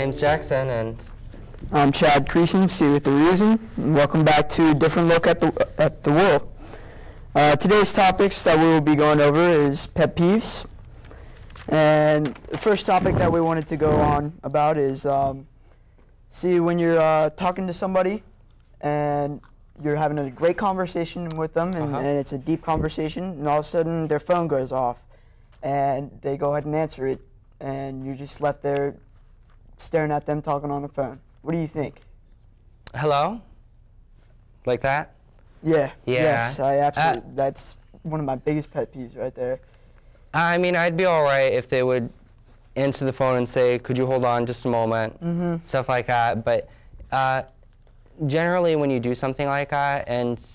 name's Jackson, and I'm Chad Creason, see with the reason, and welcome back to a different look at the world. Today's topics that we will be going over is pet peeves, and the first topic that we wanted to go on about is see when you're talking to somebody and you're having a great conversation with them, and it's a deep conversation, and all of a sudden their phone goes off and they go ahead and answer it, and you're just left there staring at them talking on the phone. What do you think? hello? Like that? Yeah. Yeah. Yes, I absolutely. That's one of my biggest pet peeves right there. I mean, I'd be all right if they would answer the phone and say, could you hold on just a moment, stuff like that. But generally when you do something like that and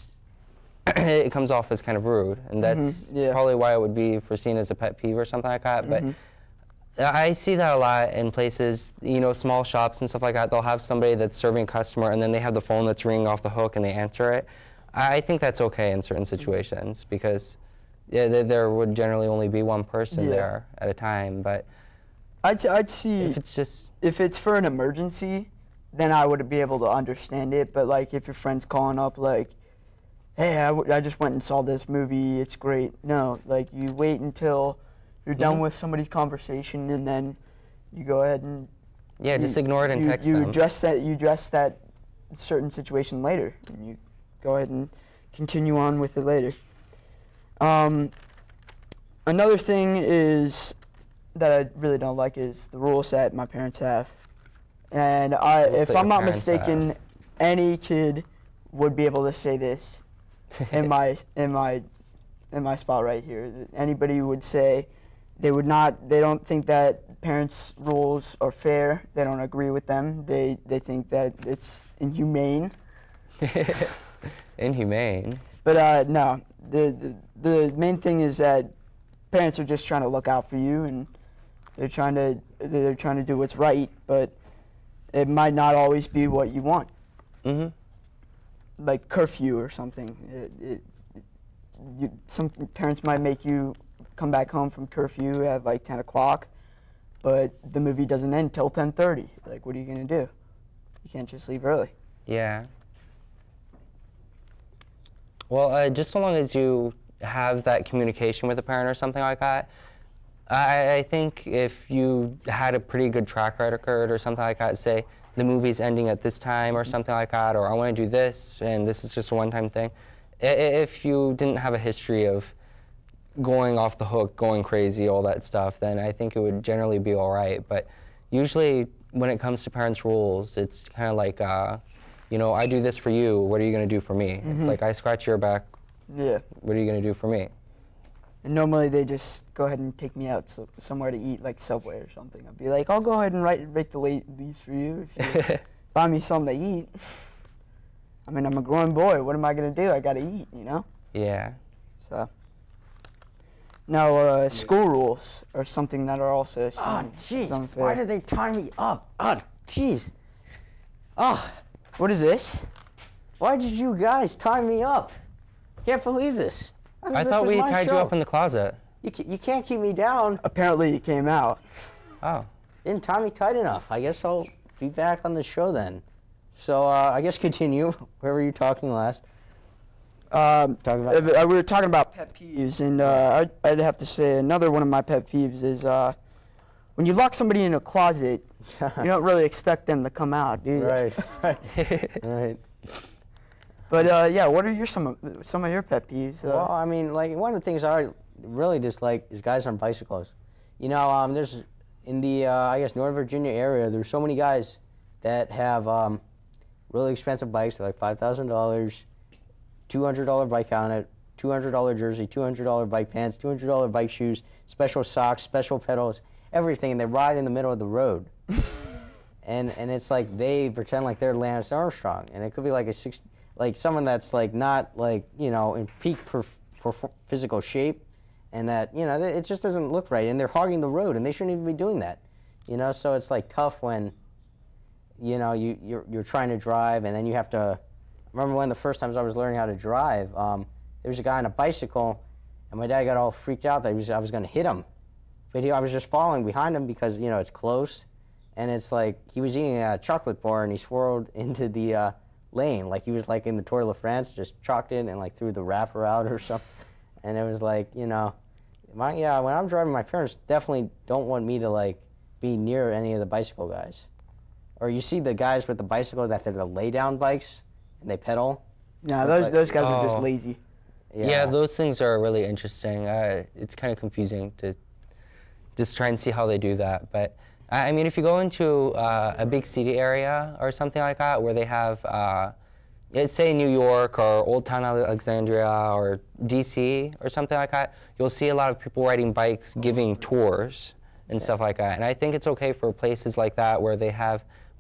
it comes off as kind of rude, and that's probably why it would be foreseen as a pet peeve or something like that. But I see that a lot in places, you know, small shops and stuff like that. They'll have somebody that's serving a customer and then they have the phone that's ringing off the hook and they answer it. I think that's okay in certain situations because there would generally only be one person there at a time. But I'd see if it's just, if it's for an emergency, then I would be able to understand it. But like if your friend's calling up like, hey, I just went and saw this movie, it's great. No, like you wait until you're done with somebody's conversation and then you go ahead and just ignore it and text them. You address that certain situation later, and you go ahead and continue on with it later. Another thing is that I really don't like is the rules that my parents have. And if I'm not mistaken, any kid would be able to say this in my spot right here. Anybody would say they don't think that parents' rules are fair. They don't agree with them. They think that it's inhumane. Inhumane. But no, the main thing is that parents are just trying to look out for you, and they're trying to do what's right, but it might not always be what you want. Like curfew or something. Some parents might make you come back home from curfew at like 10 o'clock, but the movie doesn't end till 10:30. Like, what are you gonna do? You can't just leave early. Yeah. Well, just so long as you have that communication with a parent or something like that, I think if you had a pretty good track record or something like that, say the movie's ending at this time or something like that, or I want to do this and this is just a one-time thing. If you didn't have a history of going off the hook, going crazy, all that stuff, then I think it would generally be all right. But usually when it comes to parents' rules, it's kind of like, you know, I do this for you, what are you going to do for me? It's like, I scratch your back, what are you going to do for me? And normally they just go ahead and take me out somewhere to eat, like Subway or something. I'd be like, I'll go ahead and rake the leaves for you if you buy me something to eat. I mean, I'm a grown boy. What am I going to do? I got to eat, you know? Yeah. So. Now, school rules are something that are also seen as unfair. Why did they tie me up? Oh, jeez. Oh. What is this? Why did you guys tie me up? Can't believe this. I thought we tied you up in the closet. You can't keep me down. Apparently it came out. Oh. Didn't tie me tight enough. I guess I'll be back on the show then. So I guess continue. Where were you talking last? We were talking about pet peeves, and I'd have to say another one of my pet peeves is when you lock somebody in a closet, you don't really expect them to come out, do you? Right. Right. But yeah, what are some of your pet peeves? Well, I mean, like one of the things I really dislike is guys on bicycles. You know, there's in the I guess Northern Virginia area, there's so many guys that have really expensive bikes, they're like $5,000, $200 bike helmet, $200 jersey, $200 bike pants, $200 bike shoes, special socks, special pedals, everything, and they ride in the middle of the road. and it's like they pretend like they're Lance Armstrong, and it could be like someone that's like not like, you know, in peak for physical shape, and that, you know, it just doesn't look right, and they're hogging the road, and they shouldn't even be doing that, you know. So it's like tough when, you know, you're trying to drive, and then you have to. I remember one of the first times I was learning how to drive, there was a guy on a bicycle, and my dad got all freaked out that I was going to hit him, but I was just following behind him because, you know, it's close, and it's like he was eating a chocolate bar and he swirled into the lane, like he was like in the Tour de France, just chalked it and like threw the wrapper out or something. And it was like, you know, when I'm driving, my parents definitely don't want me to like be near any of the bicycle guys. Or you see the guys with the bicycle that they're the lay down bikes and they pedal. Yeah, those guys are just lazy. Yeah, those things are really interesting. It's kind of confusing to just try and see how they do that. But I mean, if you go into a big city area or something like that, where they have, let's say New York or Old Town Alexandria or DC or something like that, you'll see a lot of people riding bikes giving tours and stuff like that. And I think it's okay for places like that where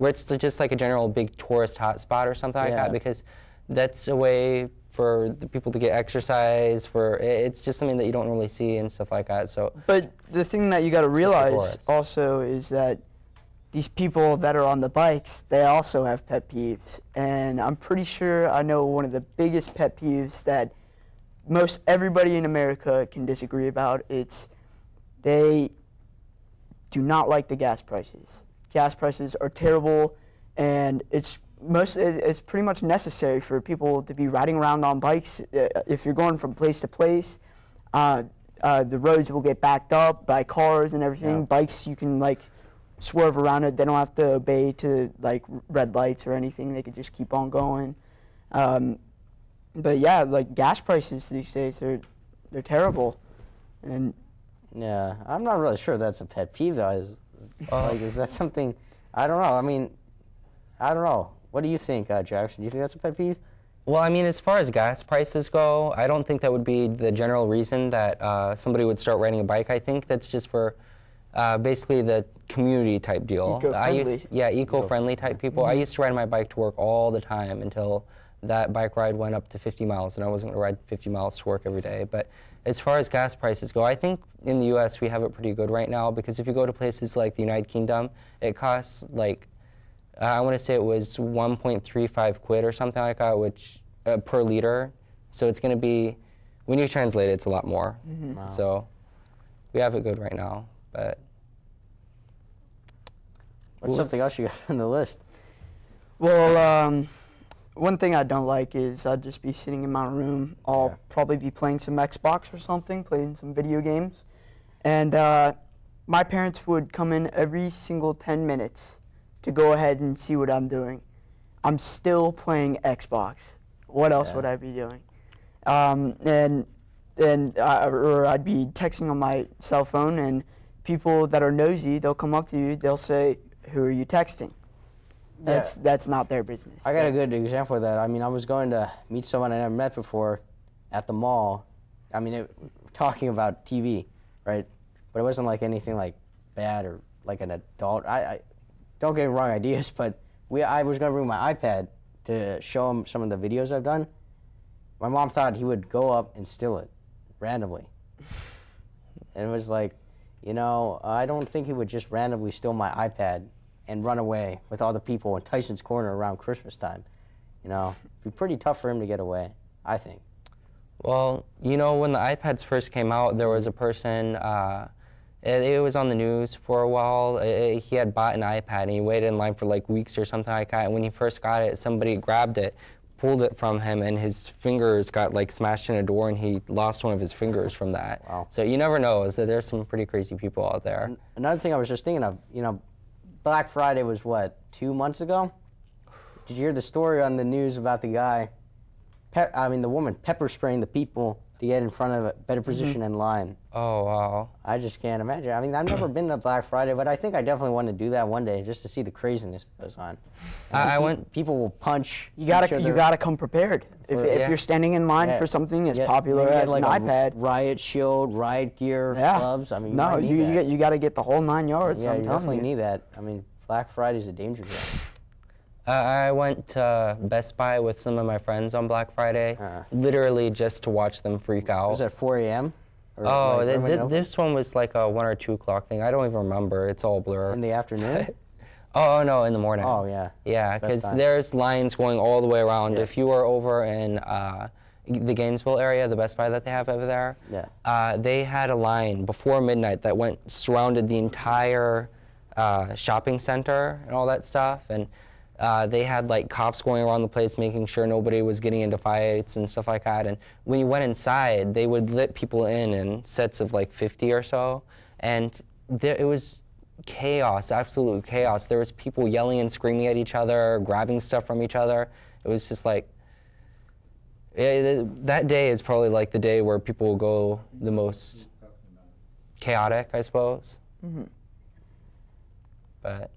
it's just like a general big tourist hotspot or something like that, because that's a way for the people to get exercise. It's just something that you don't really see and stuff like that. So, but the thing that you got to realize also is that these people that are on the bikes, they also have pet peeves, and I'm pretty sure I know one of the biggest pet peeves that most everybody in America can disagree about. It's they do not like the gas prices. Gas prices are terrible, and it's pretty much necessary for people to be riding around on bikes. If you're going from place to place, the roads will get backed up by cars and everything. Bikes, you can like swerve around it. They don't have to obey to like red lights or anything. They can just keep on going. But yeah, like gas prices these days, they're terrible. And yeah, I'm not really sure that's a pet peeve though. Is that something? I don't know. I mean, I don't know. What do you think, Jackson? Do you think that's a pet peeve? Well, I mean, as far as gas prices go, I don't think that would be the general reason that somebody would start riding a bike. I think that's just for basically the community type deal. Eco-friendly. Eco-friendly type people. I used to ride my bike to work all the time until that bike ride went up to 50 miles, and I wasn't going to ride 50 miles to work every day. But as far as gas prices go, I think in the U.S. we have it pretty good right now, because if you go to places like the United Kingdom, it costs like, I want to say it was 1.35 quid or something like that, which per liter. So it's going to be, when you translate it, it's a lot more. Wow. So we have it good right now. But what's something else you got on the list? Well, one thing I don't like is I'd just be sitting in my room. I'll probably be playing some Xbox or something, playing some video games. And my parents would come in every single 10 minutes to go ahead and see what I'm doing. I'm still playing Xbox. What else would I be doing? Or I'd be texting on my cell phone, and people that are nosy, they'll come up to you, they'll say, "Who are you texting?" That's not their business. I got a good example of that. I mean, I was going to meet someone I never met before at the mall. I mean, talking about TV, right? But it wasn't like anything like bad or like an adult. I don't get me wrong ideas, but I was going to bring my iPad to show him some of the videos I've done. My mom thought he would go up and steal it randomly. And it was like, you know, I don't think he would just randomly steal my iPad and run away with all the people in Tyson's Corner around Christmas time. You know, it'd be pretty tough for him to get away, I think. Well, you know, when the iPads first came out, there was a person, it was on the news for a while. He had bought an iPad and he waited in line for like weeks or something like that. And when he first got it, somebody grabbed it, pulled it from him, and his fingers got like smashed in a door, and he lost one of his fingers from that. Wow. So you never know. So there's some pretty crazy people out there. Another thing I was just thinking of, you know, Black Friday was what, 2 months ago? Did you hear the story on the news about the guy, the woman pepper spraying the people to get in front of a better position in line? Oh, wow. I just can't imagine. I mean, I've never been to Black Friday, but I think I definitely want to do that one day just to see the craziness that goes on. People will punch. You gotta come prepared. If you're standing in line for something as popular as like an iPad, riot shield, riot gear, gloves. I mean, you got to get the whole 9 yards. Yeah, you definitely need that. I mean, Black Friday is a danger zone. I went to Best Buy with some of my friends on Black Friday, literally just to watch them freak out. Was it 4 a.m.? Oh, this one was like a 1 or 2 o'clock thing. I don't even remember. It's all blur. In the afternoon? Oh, no, in the morning. Oh, yeah. Yeah, because there's lines going all the way around. Yeah. If you were over in the Gainesville area, the Best Buy that they have over there, they had a line before midnight that surrounded the entire shopping center and all that stuff, and they had like cops going around the place making sure nobody was getting into fights and stuff like that. And when you went inside, they would let people in sets of like 50 or so, and it was chaos, absolute chaos. There was people yelling and screaming at each other, grabbing stuff from each other. It was just like, that day is probably like the day where people will go the most chaotic, I suppose. Mm-hmm. But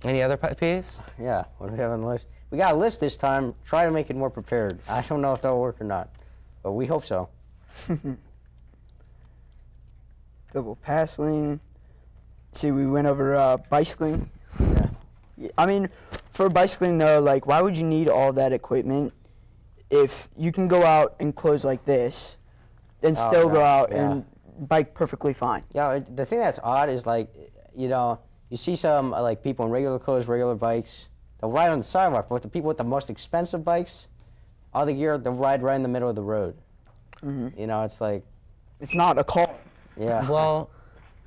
any other pet peeves? Yeah, what do we have on the list? We got a list this time. Try to make it more prepared. I don't know if that'll work or not, but we hope so. Double pass lane. See, we went over bicycling. Yeah. I mean, for bicycling though, like, why would you need all that equipment if you can go out and close like this and still go out and bike perfectly fine? Yeah, the thing that's odd is, like, you know, you see some like people in regular clothes, regular bikes, they'll ride on the sidewalk, but the people with the most expensive bikes, all the gear, they'll ride right in the middle of the road. Mm-hmm. You know, it's like, it's not a car. yeah. Well,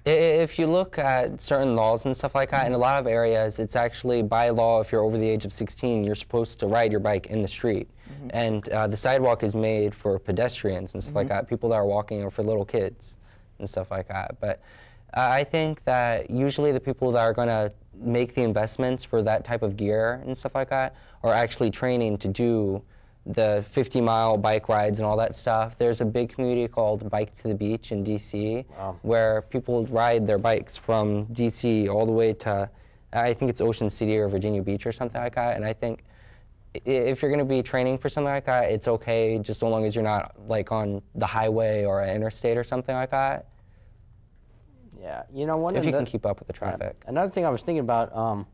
if you look at certain laws and stuff like that, in a lot of areas, it's actually by law, if you're over the age of 16, you're supposed to ride your bike in the street. Mm-hmm. And the sidewalk is made for pedestrians and stuff like that, people that are walking, or for little kids and stuff like that. But I think that usually the people that are going to make the investments for that type of gear and stuff like that are actually training to do the 50-mile bike rides and all that stuff. There's a big community called Bike to the Beach in D.C. Wow. where people ride their bikes from D.C. all the way to, I think it's Ocean City or Virginia Beach or something like that. And I think if you're going to be training for something like that, it's okay, just so long as you're not like on the highway or an interstate or something like that. Yeah, you know, If you can keep up with the traffic. Another thing I was thinking about,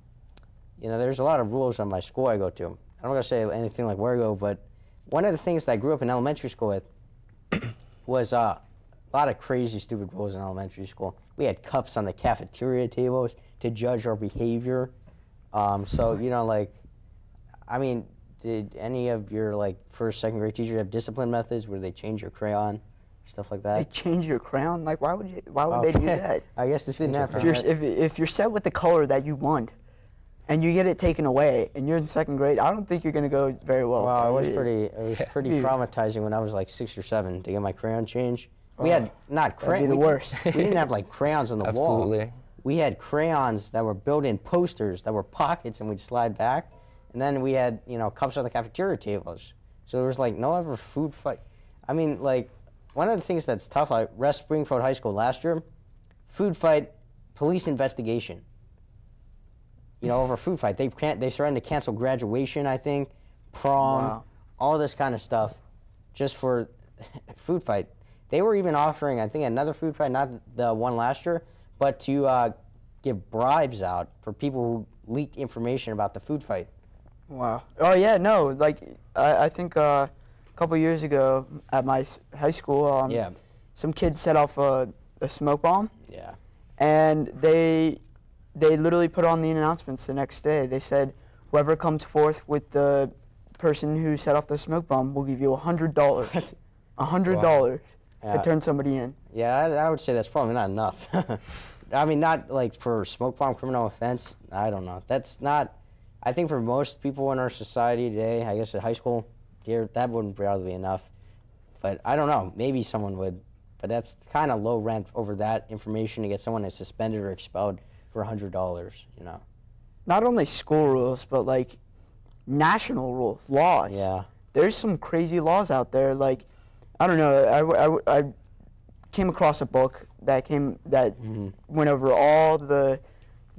you know, there's a lot of rules on my school I go to. I'm not going to say anything like where I go, but one of the things that I grew up in elementary school with was a lot of crazy, stupid rules in elementary school. We had cups on the cafeteria tables to judge our behavior. So, you know, like, I mean, did any of your, like, first, second grade teachers have discipline methods where they change your crayon, stuff like that? They change your crayon? Like, why would they do that? I guess this didn't happen. If you're set with the color that you want, and you get it taken away, and you're in second grade, I don't think you're going to go very well. Well, it was pretty traumatizing when I was like 6 or 7 to get my crayon changed. We had not crayons. That'd be the worst. We didn't have like crayons on the wall. Absolutely. We had crayons that were built-in posters that were pockets, and we'd slide back. And then we had, you know, cups on the cafeteria tables. So there was like no ever food fight. I mean, like, one of the things that's tough, like West Springfield High School last year, food fight, police investigation. You know, over food fight. They threatened to cancel graduation, I think, prom, all this kind of stuff, just for food fight. They were even offering, I think, another food fight, not the one last year, but to give bribes out for people who leaked information about the food fight. Wow. Oh, yeah, no, like, I think a couple years ago at my high school, some kids set off a smoke bomb. Yeah. And they literally put on the announcements the next day. They said, whoever comes forth with the person who set off the smoke bomb will give you $100. $100 to turn somebody in. Yeah, I would say that's probably not enough. I mean, not like for smoke bomb criminal offense. I don't know. That's not, I think for most people in our society today, I guess at high school, that wouldn't probably be enough. But I don't know. Maybe someone would. But that's kind of low rent over that information to get someone suspended or expelled for $100, you know. Not only school rules, but like national rules, laws. Yeah. There's some crazy laws out there. Like, I don't know. I came across a book that went over all the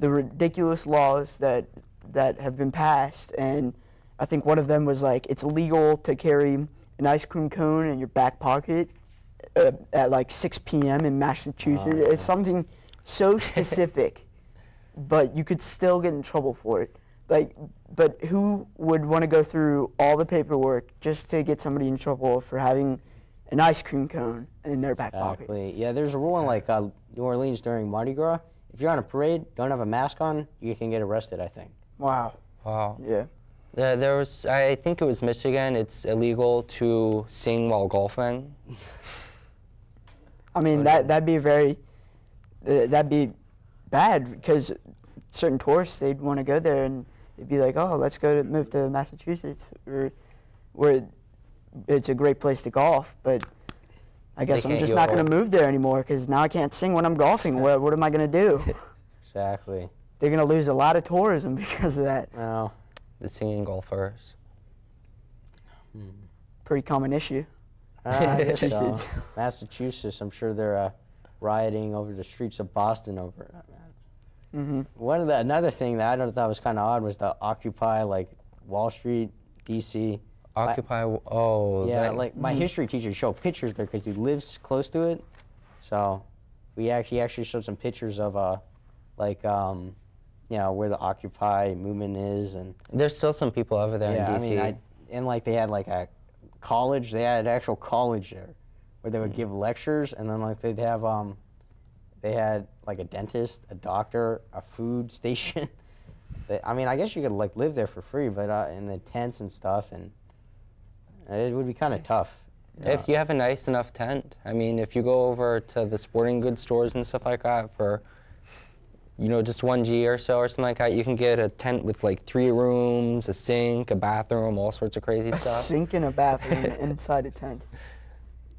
ridiculous laws that have been passed, and I think one of them was like it's illegal to carry an ice cream cone in your back pocket at like 6 p.m. in Massachusetts. It's something so specific. But you could still get in trouble for it. Like, but who would want to go through all the paperwork just to get somebody in trouble for having an ice cream cone in their back pocket? Yeah, there's a rule in like New Orleans during Mardi Gras. If you're on a parade, don't have a mask on, you can get arrested, I think. Wow. Wow. Yeah. There was, I think it was Michigan, it's illegal to sing while golfing. I mean, that'd be that'd be bad because certain tourists, they'd want to go there and they'd be like, oh, let's move to Massachusetts, or where it's a great place to golf, but I guess I'm just not going to move there anymore because now I can't sing when I'm golfing. What am I going to do? Exactly. They're going to lose a lot of tourism because of that. No. The singing golfers. Pretty common issue. Massachusetts. Massachusetts, I'm sure they're rioting over the streets of Boston over it. Another thing that I thought was kind of odd was the Occupy, like Wall Street, D.C. Occupy, yeah, like my history teacher showed pictures there because he lives close to it. So he actually showed some pictures of like you know, where the Occupy movement is, and there's still some people over there in D.C. I mean, and like they had like a college, they had an actual college there where they would give lectures, and then like they'd have they had like a dentist, a doctor, a food station. I mean, I guess you could like live there for free, but in the tents and stuff, and it would be kind of tough. If you have a nice enough tent. I mean, if you go over to the sporting goods stores and stuff like that for, you know, just $1 or so or something like that, you can get a tent with like 3 rooms, a sink, a bathroom, all sorts of crazy stuff. A sink and a bathroom inside a tent.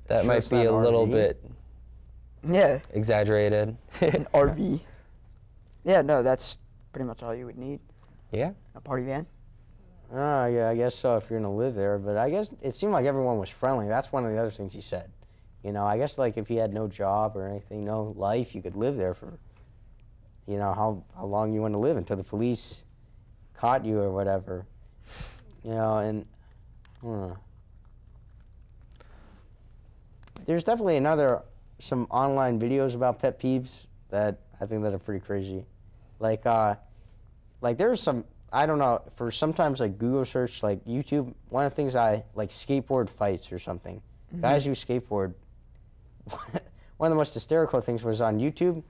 That might be a little bit exaggerated. An RV. Yeah, no, that's pretty much all you would need. Yeah. A party van. Yeah, I guess so if you're going to live there. But I guess it seemed like everyone was friendly. That's one of the other things he said. You know, I guess like if you had no job or anything, no life, you could live there for, you know, how long you want to live until the police caught you or whatever. You know, and there's definitely some online videos about pet peeves that I think that are pretty crazy. Like there's some, I don't know, for sometimes like Google search, like YouTube, one of the things like skateboard fights or something. Guys who skateboard, one of the most hysterical things was on YouTube,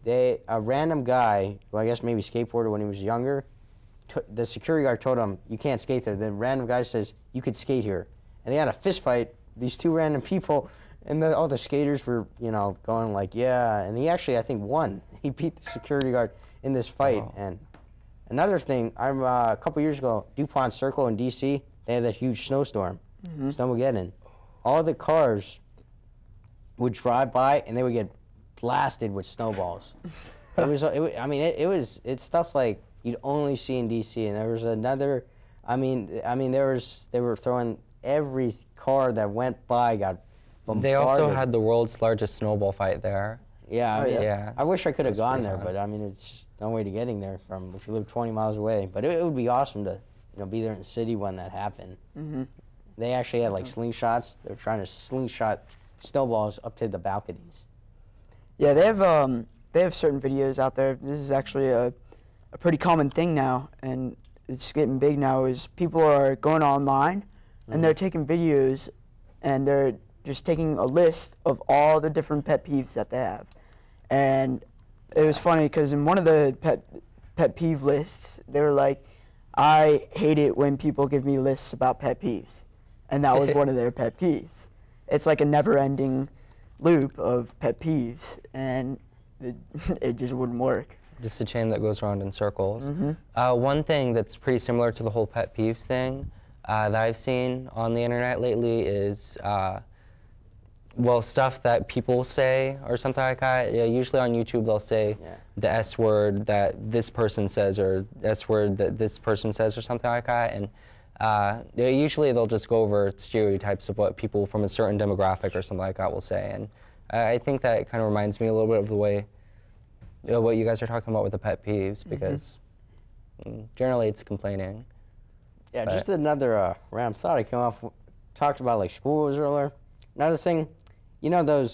a random guy, who I guess maybe skateboarded when he was younger, the security guard told him, you can't skate there. The random guy says, you could skate here. And they had a fist fight, these 2 random people, and all the skaters were, you know, going like, yeah. And he actually, I think, won. He beat the security guard in this fight. Oh. And another thing, a couple years ago, DuPont Circle in D.C., they had that huge snowstorm, Snowmageddon. All the cars would drive by, and they would get blasted with snowballs. It's stuff like you'd only see in D.C. And there was another, they were throwing every car that went by got bombarded. They also had the world's largest snowball fight there. Yeah, I wish I could have gone there, but I mean, it's just no way to getting there from if you live 20 miles away. But it would be awesome to, you know, be there in the city when that happened. They actually had like slingshots. They were trying to slingshot snowballs up to the balconies. Yeah, they have certain videos out there. This is actually a pretty common thing now, and it's getting big now. Is people are going online and they're taking videos, and they're just taking a list of all the different pet peeves that they have. And it was funny because in one of the pet peeve lists, they were like, I hate it when people give me lists about pet peeves. And that was one of their pet peeves. It's like a never-ending loop of pet peeves, and it just wouldn't work. Just a chain that goes around in circles. One thing that's pretty similar to the whole pet peeves thing that I've seen on the internet lately is well, stuff that people say or something like that. Yeah, usually on YouTube they'll say the S word that this person says or S word that this person says or something like that. And usually they'll just go over stereotypes of what people from a certain demographic or something like that will say. And I think that kind of reminds me a little bit of the way what you guys are talking about with the pet peeves, because generally it's complaining. Yeah, just another random thought I came off, talked about like schools earlier. Another thing, you know those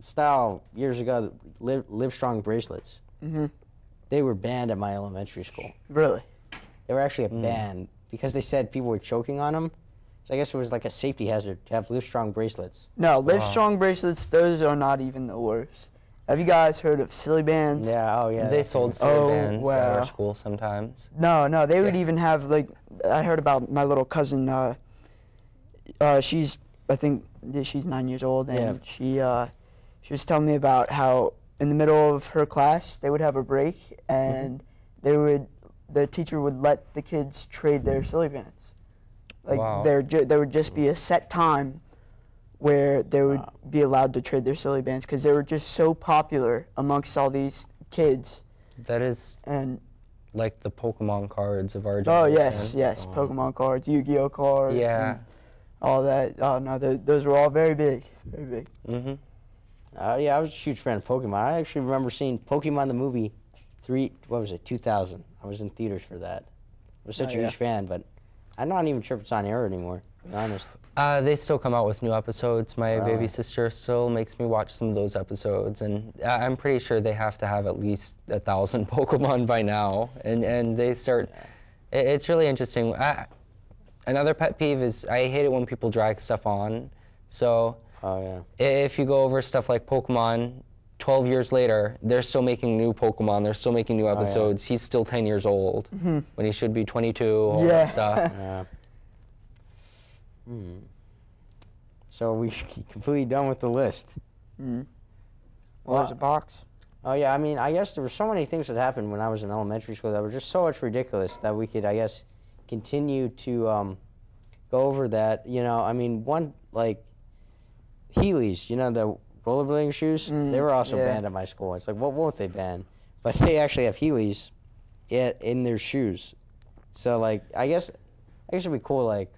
style years ago, Live Strong bracelets? They were banned at my elementary school. Really? They were actually a ban because they said people were choking on them. So I guess it was like a safety hazard to have Live Strong bracelets. No, Live Strong bracelets, those are not even the worst. Have you guys heard of silly bands? Yeah, yeah. They sold silly bands at our school sometimes. No, they would even have, like, I heard about my little cousin, I think she's 9 years old, and she was telling me about how in the middle of her class, they would have a break, and the teacher would let the kids trade their silly bands. Like Wow. there would just be a set time where they would be allowed to trade their silly bands because they were just so popular amongst all these kids. That is And like the Pokemon cards of our oh generation. yes, Pokemon cards, Yu-Gi-Oh cards, Yeah. and all that. Oh no, those were all very big, very big. Mm-hmm. Yeah, I was a huge fan of Pokemon. I actually remember seeing Pokemon the movie 2000. I was in theaters for that. I was such a huge fan, but I'm not even sure if it's on air anymore, to be honest. They still come out with new episodes. My Really? baby sister still makes me watch some of those episodes, and I'm pretty sure they have to have at least 1,000 Pokemon by now. And they start. It's really interesting. Another pet peeve is I hate it when people drag stuff on. So if you go over stuff like Pokemon, 12 years later, they're still making new Pokemon. They're still making new episodes. He's still 10 years old when he should be 22. All that stuff. Yeah. So we completely done with the list. Well, there's a box. Oh yeah, I mean, I guess there were so many things that happened when I was in elementary school that were just so much ridiculous that we could, I guess, continue to go over that. You know, I mean, one like Heelys, you know, the rollerblading shoes, they were also banned at my school. It's like, what won't they ban? But they actually have Heelys in their shoes. So like, I guess it'd be cool, like,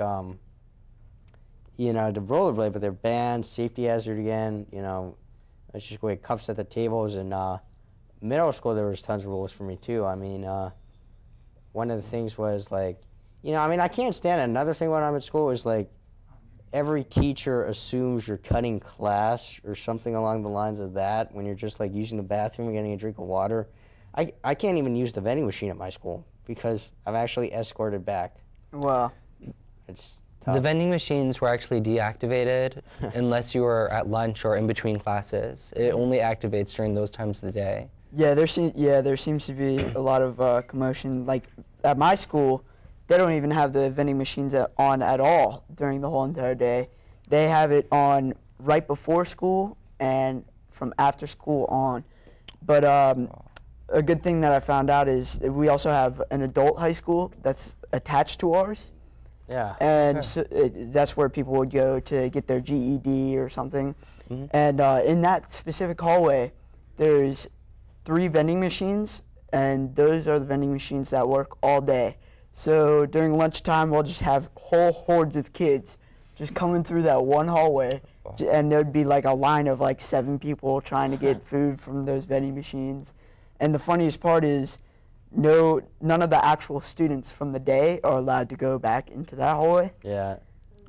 you know, to rollerblade, but they're banned, safety hazard again. You know, let's just go with cups at the tables. And middle school, there was tons of rules for me too. I mean, one of the things was like, you know, I mean, I can't stand it. Another thing when I'm at school is like, every teacher assumes you're cutting class or something along the lines of that when you're just like using the bathroom and getting a drink of water. I can't even use the vending machine at my school because I'm actually escorted back. Wow. It's tough. The vending machines were actually deactivated unless you were at lunch or in between classes. It only activates during those times of the day. Yeah, there seems to be a lot of commotion. Like at my school, they don't even have the vending machines on at all during the whole entire day. They have it on right before school and from after school on. But a good thing that I found out is that we also have an adult high school that's attached to ours. Yeah. And so that's where people would go to get their GED or something. And in that specific hallway, there's 3 vending machines, and those are the vending machines that work all day. So during lunchtime, we'll just have whole hordes of kids just coming through that one hallway, and there'd be like a line of like 7 people trying to get food from those vending machines. And the funniest part is none of the actual students from the day are allowed to go back into that hallway. Yeah.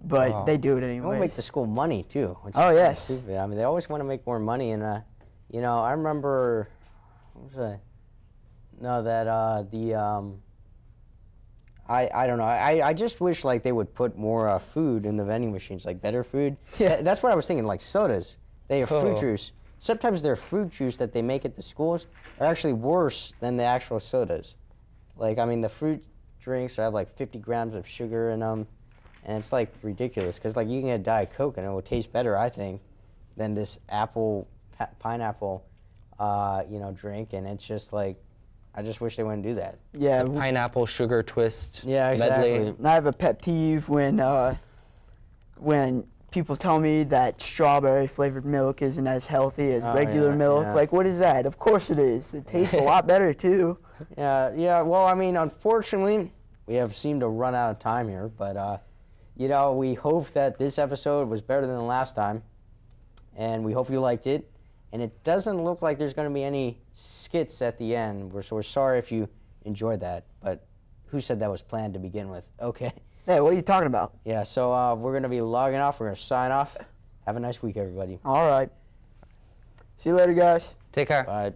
But they do it They anyway. want to make the school money too. Which Oh, is kinda yes. stupid. I mean, they always want to make more money, and you know, I remember, what was I? No, that I don't know. I just wish like they would put more food in the vending machines, like better food. Yeah. That's what I was thinking. Like sodas, they have fruit Oh. juice. Sometimes their fruit juice that they make at the schools are actually worse than the actual sodas. Like, I mean, the fruit drinks have like 50 grams of sugar in them, and it's like ridiculous. Cause like you can get Diet Coke and it will taste better, I think, than this pineapple, you know, drink. And it's just like, I just wish they wouldn't do that. Yeah. Pineapple sugar twist Yeah, exactly. medley. I have a pet peeve when people tell me that strawberry flavored milk isn't as healthy as regular milk. yeah. Like, what is that? Of course it is. It tastes a lot better too. Yeah. Well, I mean, unfortunately, we have seemed to run out of time here. But, you know, we hope that this episode was better than the last time. And we hope you liked it. And it doesn't look like there's going to be any skits at the end. So we're sorry if you enjoyed that. But who said that was planned to begin with? Okay. Hey, what are you talking about? Yeah, so we're going to be logging off. We're going to sign off. Have a nice week, everybody. All right. See you later, guys. Take care. Bye.